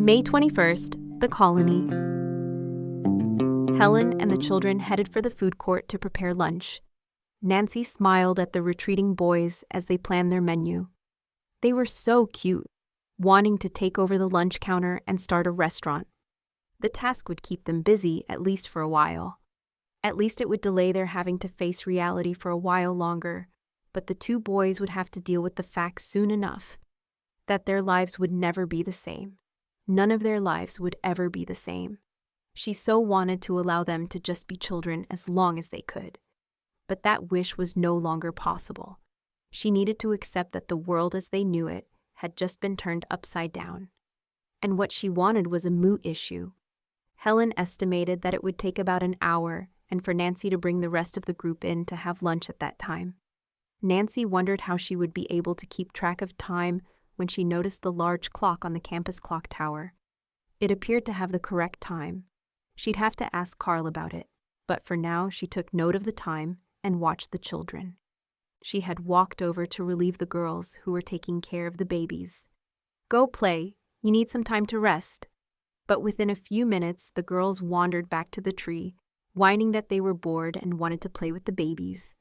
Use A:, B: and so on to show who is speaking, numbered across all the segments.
A: May 21st, the colony. Helen and the children headed for the food court to prepare lunch. Nancy smiled at the retreating boys as they planned their menu. They were so cute, wanting to take over the lunch counter and start a restaurant. The task would keep them busy, at least for a while. At least it would delay their having to face reality for a while longer, but the two boys would have to deal with the fact soon enough that their lives would never be the same. None of their lives would ever be the same. She so wanted to allow them to just be children as long as they could. But that wish was no longer possible. She needed to accept that the world as they knew it had just been turned upside down. And what she wanted was a moot issue. Helen estimated that it would take about an hour and for Nancy to bring the rest of the group in to have lunch at that time. Nancy wondered how she would be able to keep track of time when she noticed the large clock on the campus clock tower. It appeared to have the correct time. She'd have to ask Carl about it, but for now she took note of the time and watched the children. She had walked over to relieve the girls who were taking care of the babies. "Go play, you need some time to rest." But within a few minutes, the girls wandered back to the tree, whining that they were bored and wanted to play with the babies.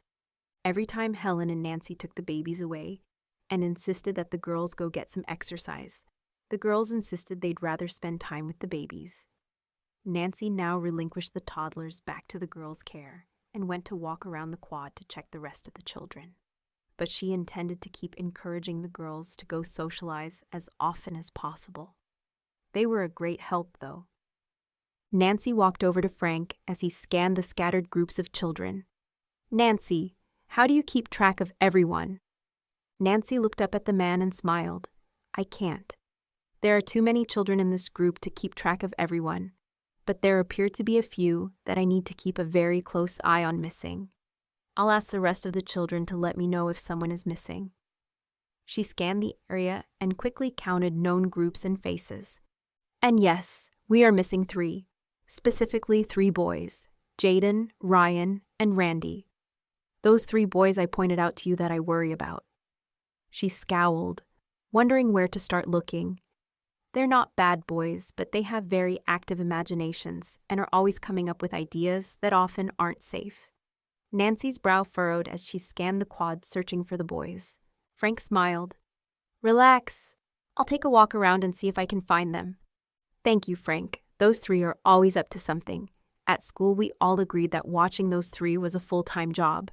A: Every time Helen and Nancy took the babies away and insisted that the girls go get some exercise, the girls insisted they'd rather spend time with the babies. Nancy now relinquished the toddlers back to the girls' care and went to walk around the quad to check the rest of the children. But she intended to keep encouraging the girls to go socialize as often as possible. They were a great help, though. Nancy walked over to Frank as he scanned the scattered groups of children. "Nancy, how do you keep track of everyone?" Nancy looked up at the man and smiled. "I can't. There are too many children in this group to keep track of everyone, but there appear to be a few that I need to keep a very close eye on missing. I'll ask the rest of the children to let me know if someone is missing." She scanned the area and quickly counted known groups and faces. "And yes, we are missing 3, specifically 3 boys, Jaden, Ryan, and Randy. Those 3 boys I pointed out to you that I worry about." She scowled, wondering where to start looking. They're not bad boys, but they have very active imaginations and are always coming up with ideas that often aren't safe. Nancy's brow furrowed as she scanned the quad searching for the boys. Frank smiled. "Relax. I'll take a walk around and see if I can find them." "Thank you, Frank. Those 3 are always up to something. At school, we all agreed that watching those 3 was a full-time job."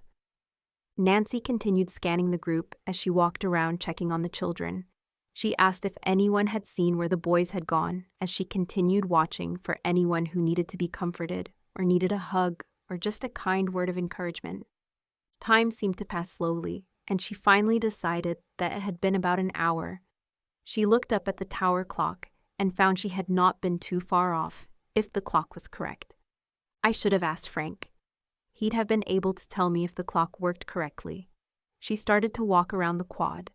A: Nancy continued scanning the group as she walked around checking on the children. She asked if anyone had seen where the boys had gone as she continued watching for anyone who needed to be comforted or needed a hug or just a kind word of encouragement. Time seemed to pass slowly, and she finally decided that it had been about an hour. She looked up at the tower clock and found she had not been too far off, if the clock was correct. I should have asked Frank. He'd have been able to tell me if the clock worked correctly. She started to walk around the quad,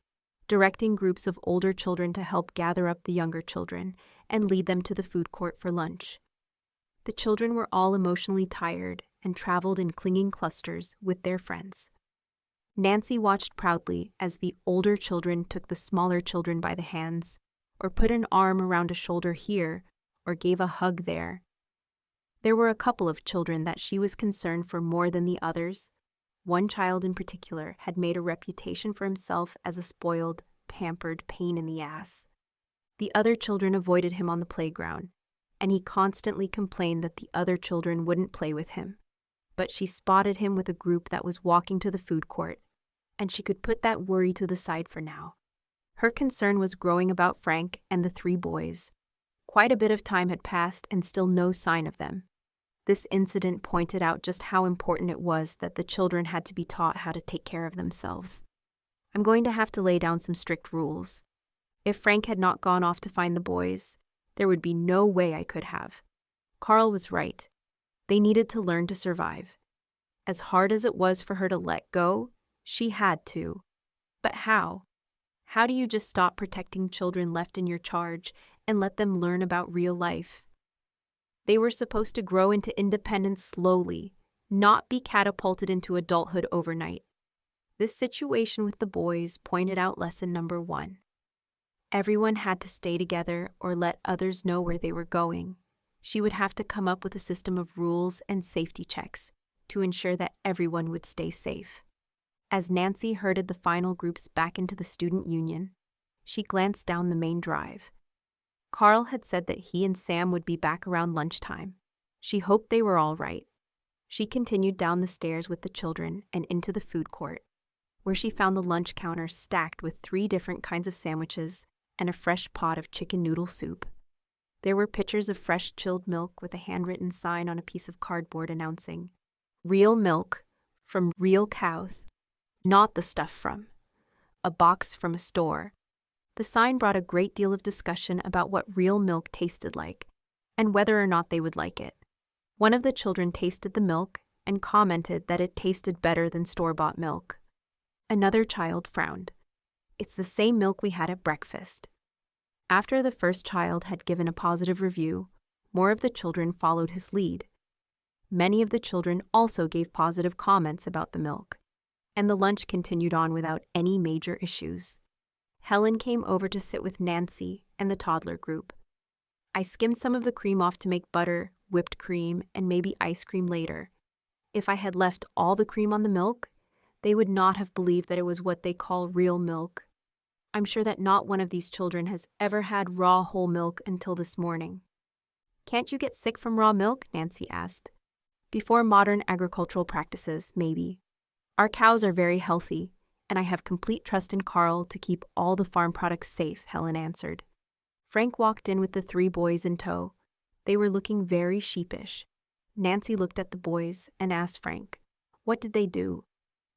A: directing groups of older children to help gather up the younger children and lead them to the food court for lunch. The children were all emotionally tired and traveled in clinging clusters with their friends. Nancy watched proudly as the older children took the smaller children by the hands, or put an arm around a shoulder here, or gave a hug there. There were a couple of children that she was concerned for more than the others. One child in particular had made a reputation for himself as a spoiled, pampered pain in the ass. The other children avoided him on the playground, and he constantly complained that the other children wouldn't play with him. But she spotted him with a group that was walking to the food court, and she could put that worry to the side for now. Her concern was growing about Frank and the 3 boys. Quite a bit of time had passed and still no sign of them. This incident pointed out just how important it was that the children had to be taught how to take care of themselves. "I'm going to have to lay down some strict rules. If Frank had not gone off to find the boys, there would be no way I could have." Carl was right. They needed to learn to survive. As hard as it was for her to let go, she had to. But how? How do you just stop protecting children left in your charge and let them learn about real life? They were supposed to grow into independence slowly, not be catapulted into adulthood overnight. This situation with the boys pointed out lesson number 1. Everyone had to stay together or let others know where they were going. She would have to come up with a system of rules and safety checks to ensure that everyone would stay safe. As Nancy herded the final groups back into the student union, she glanced down the main drive. Carl had said that he and Sam would be back around lunchtime. She hoped they were all right. She continued down the stairs with the children and into the food court, where she found the lunch counter stacked with 3 different kinds of sandwiches and a fresh pot of chicken noodle soup. There were pitchers of fresh chilled milk with a handwritten sign on a piece of cardboard announcing, "Real milk from real cows, not the stuff from a box from a store." The sign brought a great deal of discussion about what real milk tasted like and whether or not they would like it. One of the children tasted the milk and commented that it tasted better than store-bought milk. Another child frowned. "It's the same milk we had at breakfast." After the first child had given a positive review, more of the children followed his lead. Many of the children also gave positive comments about the milk, and the lunch continued on without any major issues. Helen came over to sit with Nancy and the toddler group. "I skimmed some of the cream off to make butter, whipped cream, and maybe ice cream later. If I had left all the cream on the milk, they would not have believed that it was what they call real milk. I'm sure that not one of these children has ever had raw whole milk until this morning." "Can't you get sick from raw milk?" Nancy asked. "Before modern agricultural practices, maybe. Our cows are very healthy, and I have complete trust in Carl to keep all the farm products safe," Helen answered. Frank walked in with the 3 boys in tow. They were looking very sheepish. Nancy looked at the boys and asked Frank, "What did they do?"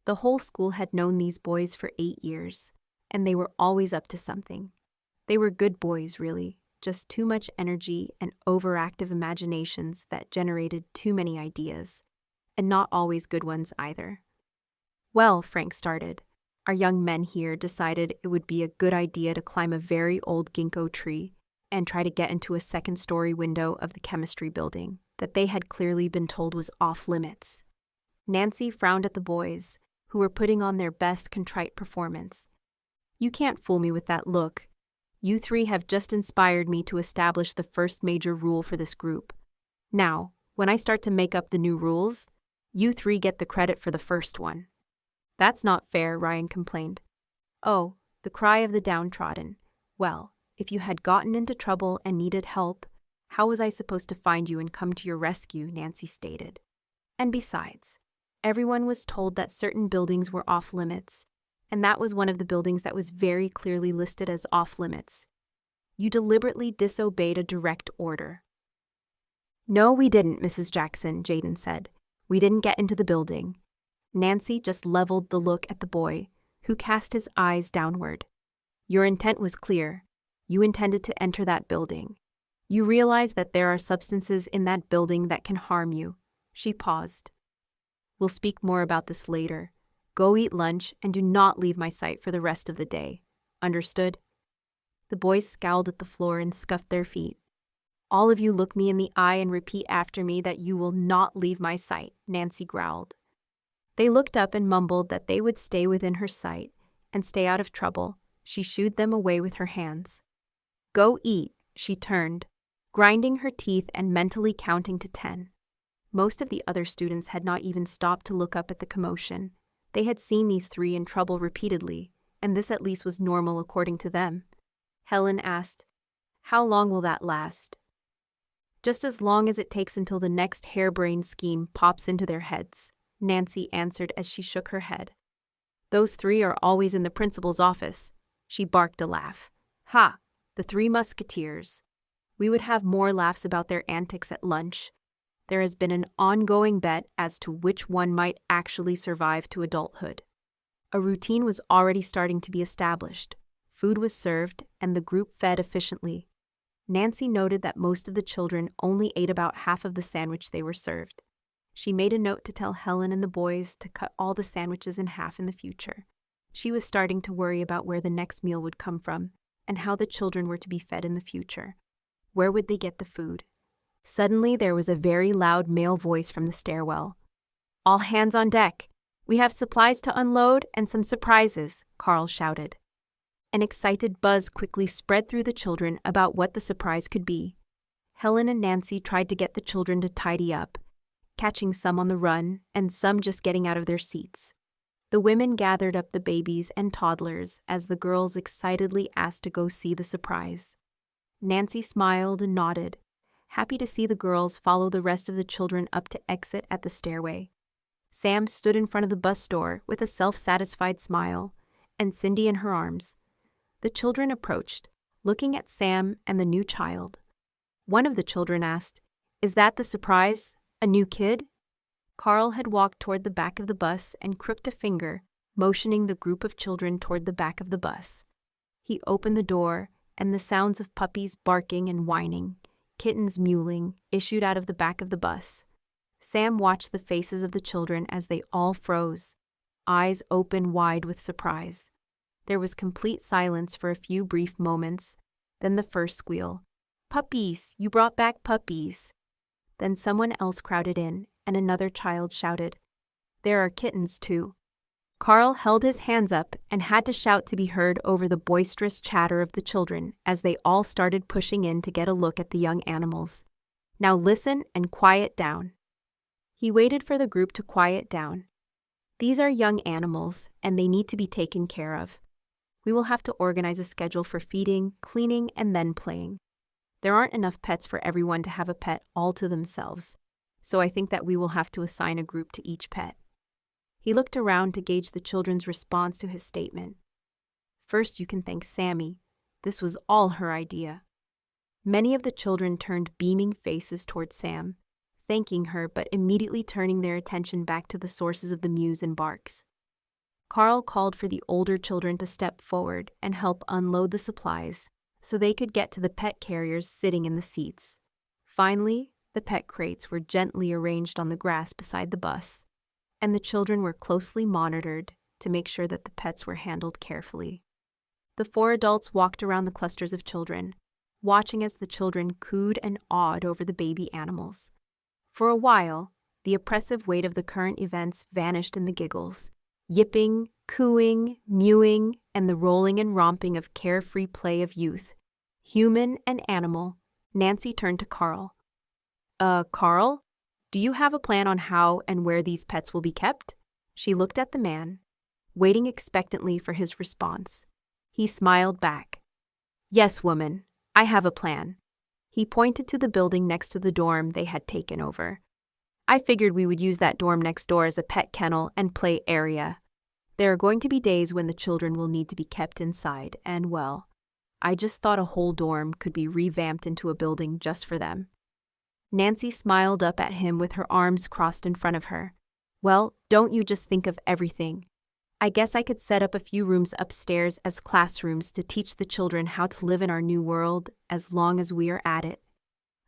A: The whole school had known these boys for 8 years, and they were always up to something. They were good boys, really, just too much energy and overactive imaginations that generated too many ideas, and not always good ones either. "Well," Frank started, "our young men here decided it would be a good idea to climb a very old ginkgo tree and try to get into a 2nd-story window of the chemistry building that they had clearly been told was off-limits." Nancy frowned at the boys, who were putting on their best contrite performance. "You can't fool me with that look. You 3 have just inspired me to establish the first major rule for this group. Now, when I start to make up the new rules, you 3 get the credit for the first one." "That's not fair," Ryan complained. "Oh, the cry of the downtrodden. Well, if you had gotten into trouble and needed help, how was I supposed to find you and come to your rescue?" Nancy stated. "And besides, everyone was told that certain buildings were off-limits, and that was one of the buildings that was very clearly listed as off-limits. You deliberately disobeyed a direct order." "No, we didn't, Mrs. Jackson," Jaden said. "We didn't get into the building." Nancy just leveled the look at the boy, who cast his eyes downward. "Your intent was clear. You intended to enter that building. You realize that there are substances in that building that can harm you." She paused. "We'll speak more about this later. Go eat lunch and do not leave my sight for the rest of the day. Understood?" The boys scowled at the floor and scuffed their feet. "All of you look me in the eye and repeat after me that you will not leave my sight," Nancy growled. They looked up and mumbled that they would stay within her sight and stay out of trouble. She shooed them away with her hands. "Go eat," she turned, grinding her teeth and mentally counting to 10. Most of the other students had not even stopped to look up at the commotion. They had seen these 3 in trouble repeatedly, and this at least was normal according to them. Helen asked, "How long will that last?" "Just as long as it takes until the next harebrained scheme pops into their heads," Nancy answered as she shook her head. "Those 3 are always in the principal's office." She barked a laugh. "Ha! The 3 musketeers." We would have more laughs about their antics at lunch. There has been an ongoing bet as to which one might actually survive to adulthood. A routine was already starting to be established. Food was served, and the group fed efficiently. Nancy noted that most of the children only ate about half of the sandwich they were served. She made a note to tell Helen and the boys to cut all the sandwiches in half in the future. She was starting to worry about where the next meal would come from and how the children were to be fed in the future. Where would they get the food? Suddenly, there was a very loud male voice from the stairwell. "All hands on deck. We have supplies to unload and some surprises," Carl shouted. An excited buzz quickly spread through the children about what the surprise could be. Helen and Nancy tried to get the children to tidy up, catching some on the run and some just getting out of their seats. The women gathered up the babies and toddlers as the girls excitedly asked to go see the surprise. Nancy smiled and nodded, happy to see the girls follow the rest of the children up to exit at the stairway. Sam stood in front of the bus door with a self-satisfied smile, and Cindy in her arms. The children approached, looking at Sam and the new child. One of the children asked, "Is that the surprise? A new kid?" Carl had walked toward the back of the bus and crooked a finger, motioning the group of children toward the back of the bus. He opened the door, and the sounds of puppies barking and whining, kittens mewling, issued out of the back of the bus. Sam watched the faces of the children as they all froze, eyes open wide with surprise. There was complete silence for a few brief moments, then the first squeal, "Puppies! You brought back puppies!" Then someone else crowded in, and another child shouted, "There are kittens, too." Carl held his hands up and had to shout to be heard over the boisterous chatter of the children as they all started pushing in to get a look at the young animals. "Now listen and quiet down." He waited for the group to quiet down. "These are young animals, and they need to be taken care of. We will have to organize a schedule for feeding, cleaning, and then playing. There aren't enough pets for everyone to have a pet all to themselves, so I think that we will have to assign a group to each pet." He looked around to gauge the children's response to his statement. "First, you can thank Sammy. This was all her idea." Many of the children turned beaming faces toward Sam, thanking her but immediately turning their attention back to the sources of the mews and barks. Carl called for the older children to step forward and help unload the supplies so they could get to the pet carriers sitting in the seats. Finally, the pet crates were gently arranged on the grass beside the bus, and the children were closely monitored to make sure that the pets were handled carefully. The 4 adults walked around the clusters of children, watching as the children cooed and awed over the baby animals. For a while, the oppressive weight of the current events vanished in the giggles, yipping, cooing, mewing, and the rolling and romping of carefree play of youth. Human and animal, Nancy turned to Carl. Carl, do you have a plan on how and where these pets will be kept?" She looked at the man, waiting expectantly for his response. He smiled back. "Yes, woman, I have a plan." He pointed to the building next to the dorm they had taken over. "I figured we would use that dorm next door as a pet kennel and play area. There are going to be days when the children will need to be kept inside, and well, I just thought a whole dorm could be revamped into a building just for them." Nancy smiled up at him with her arms crossed in front of her. "Well, don't you just think of everything. I guess I could set up a few rooms upstairs as classrooms to teach the children how to live in our new world as long as we are at it."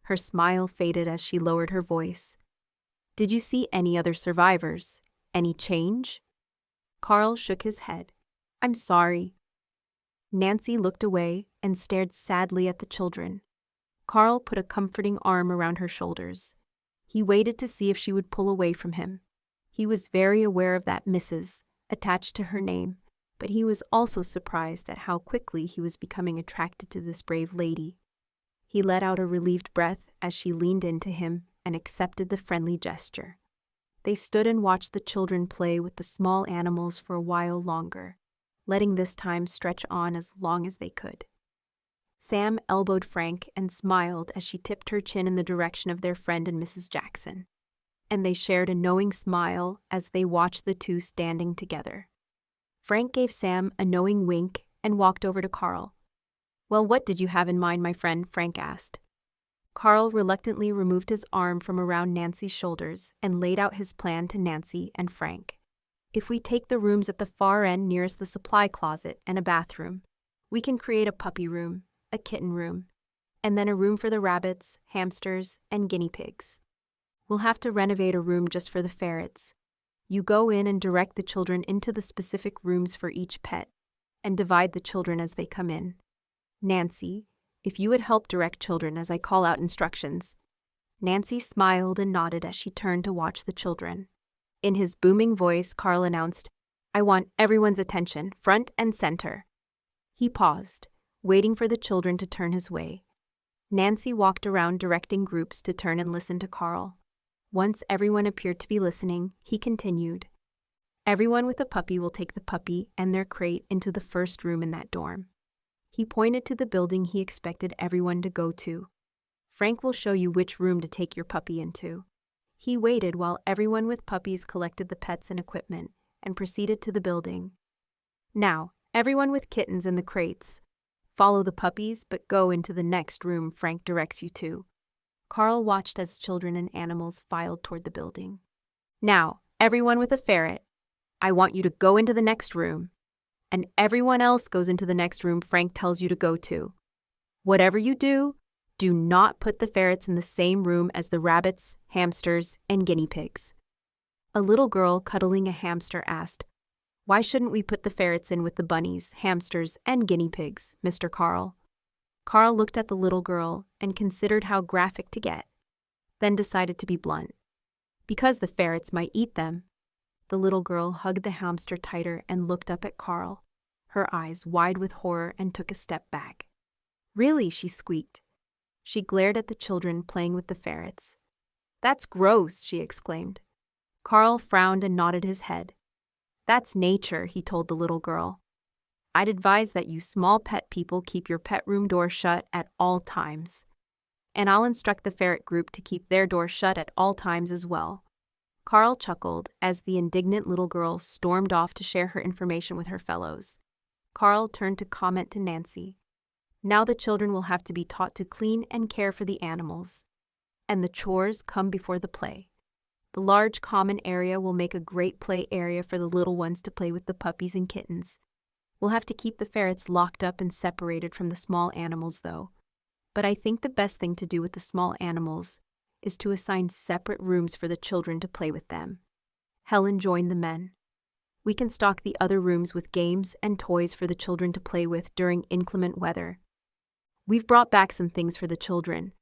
A: Her smile faded as she lowered her voice. "Did you see any other survivors? Any change?" Carl shook his head. "I'm sorry." Nancy looked away and stared sadly at the children. Carl put a comforting arm around her shoulders. He waited to see if she would pull away from him. He was very aware of that Mrs. attached to her name, but he was also surprised at how quickly he was becoming attracted to this brave lady. He let out a relieved breath as she leaned into him and accepted the friendly gesture. They stood and watched the children play with the small animals for a while longer, letting this time stretch on as long as they could. Sam elbowed Frank and smiled as she tipped her chin in the direction of their friend and Mrs. Jackson, and they shared a knowing smile as they watched the two standing together. Frank gave Sam a knowing wink and walked over to Carl. "Well, what did you have in mind, my friend?" Frank asked. Carl reluctantly removed his arm from around Nancy's shoulders and laid out his plan to Nancy and Frank. "If we take the rooms at the far end nearest the supply closet and a bathroom, we can create a puppy room, a kitten room, and then a room for the rabbits, hamsters, and guinea pigs. We'll have to renovate a room just for the ferrets. You go in and direct the children into the specific rooms for each pet, and divide the children as they come in. Nancy, if you would help direct children as I call out instructions." Nancy smiled and nodded as she turned to watch the children. In his booming voice, Carl announced, "I want everyone's attention, front and center." He paused, waiting for the children to turn his way. Nancy walked around directing groups to turn and listen to Carl. Once everyone appeared to be listening, he continued. Everyone with a puppy will take the puppy and their crate into the first room in that dorm. He pointed to the building he expected everyone to go to. Frank will show you which room to take your puppy into. He waited while everyone with puppies collected the pets and equipment and proceeded to the building. Now, everyone with kittens in the crates, follow the puppies but go into the next room Frank directs you to. Carl watched as children and animals filed toward the building. Now, everyone with a ferret, I want you to go into the next room. And everyone else goes into the next room Frank tells you to go to. Whatever you do, do not put the ferrets in the same room as the rabbits, hamsters, and guinea pigs. A little girl cuddling a hamster asked, Why shouldn't we put the ferrets in with the bunnies, hamsters, and guinea pigs, Mr. Carl? Carl looked at the little girl and considered how graphic to get, then decided to be blunt. Because the ferrets might eat them. The little girl hugged the hamster tighter and looked up at Carl, her eyes wide with horror, and took a step back. Really, she squeaked. She glared at the children playing with the ferrets. That's gross, she exclaimed. Carl frowned and nodded his head. That's nature, he told the little girl. I'd advise that you small pet people keep your pet room door shut at all times. And I'll instruct the ferret group to keep their door shut at all times as well. Carl chuckled as the indignant little girl stormed off to share her information with her fellows. Carl turned to comment to Nancy. Now the children will have to be taught to clean and care for the animals. And the chores come before the play. The large common area will make a great play area for the little ones to play with the puppies and kittens. We'll have to keep the ferrets locked up and separated from the small animals, though. But I think the best thing to do with the small animals is to assign separate rooms for the children to play with them. Helen joined the men. We can stock the other rooms with games and toys for the children to play with during inclement weather. We've brought back some things for the children.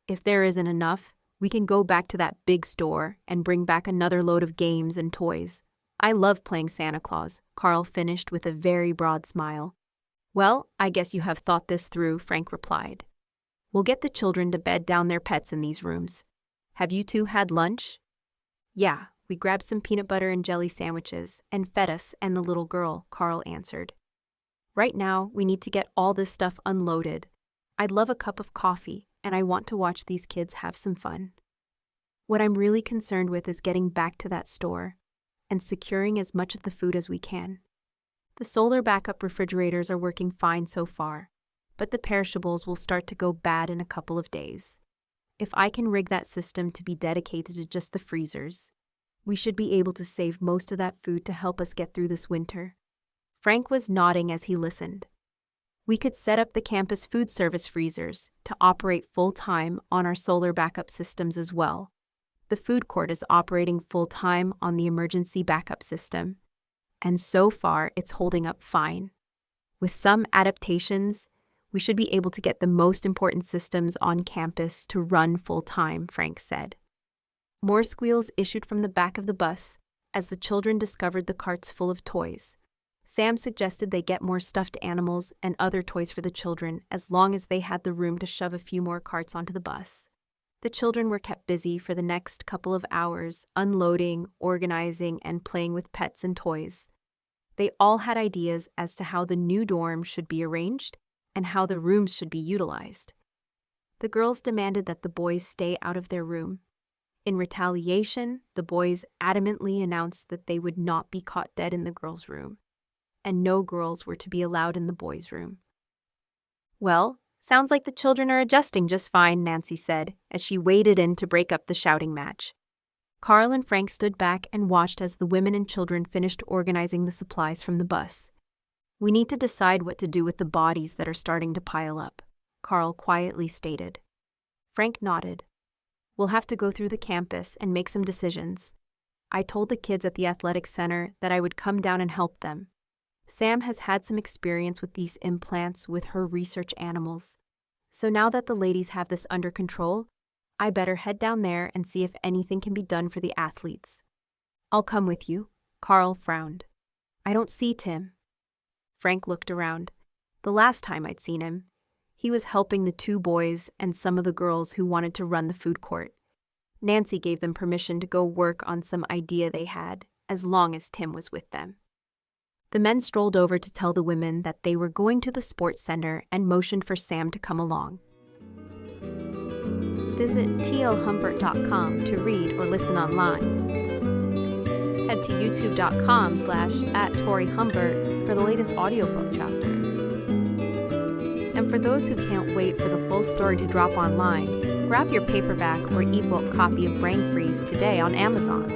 A: If there isn't enough, we can go back to that big store and bring back another load of games and toys. I love playing Santa Claus, Carl finished with a very broad smile. Well, I guess you have thought this through, Frank replied. We'll get the children to bed down their pets in these rooms. Have you two had lunch? Yeah, we grabbed some peanut butter and jelly sandwiches and fed us and the little girl, Carl answered. Right now, we need to get all this stuff unloaded. I'd love a cup of coffee, and I want to watch these kids have some fun. What I'm really concerned with is getting back to that store and securing as much of the food as we can. The solar backup refrigerators are working fine so far, but the perishables will start to go bad in a couple of days. If I can rig that system to be dedicated to just the freezers, we should be able to save most of that food to help us get through this winter. Frank was nodding as he listened. We could set up the campus food service freezers to operate full-time on our solar backup systems as well. The food court is operating full-time on the emergency backup system, and so far it's holding up fine. With some adaptations, we should be able to get the most important systems on campus to run full-time, Frank said. More squeals issued from the back of the bus as the children discovered the carts full of toys. Sam suggested they get more stuffed animals and other toys for the children as long as they had the room to shove a few more carts onto the bus. The children were kept busy for the next couple of hours, unloading, organizing, and playing with pets and toys. They all had ideas as to how the new dorm should be arranged and how the rooms should be utilized. The girls demanded that the boys stay out of their room. In retaliation, the boys adamantly announced that they would not be caught dead in the girls' room, and no girls were to be allowed in the boys' room. Well, sounds like the children are adjusting just fine, Nancy said, as she waded in to break up the shouting match. Carl and Frank stood back and watched as the women and children finished organizing the supplies from the bus. We need to decide what to do with the bodies that are starting to pile up, Carl quietly stated. Frank nodded. We'll have to go through the campus and make some decisions. I told the kids at the athletic center that I would come down and help them. Sam has had some experience with these implants with her research animals. So now that the ladies have this under control, I better head down there and see if anything can be done for the athletes. I'll come with you, Carl frowned. I don't see Tim. Frank looked around. The last time I'd seen him, he was helping the 2 boys and some of the girls who wanted to run the food court. Nancy gave them permission to go work on some idea they had, as long as Tim was with them. The men strolled over to tell the women that they were going to the sports center and motioned for Sam to come along. Visit tlhumbert.com to read or listen online. Head to youtube.com/@TaurieHumbert for the latest audiobook chapters. And for those who can't wait for the full story to drop online, grab your paperback or ebook copy of Brain Freeze today on Amazon.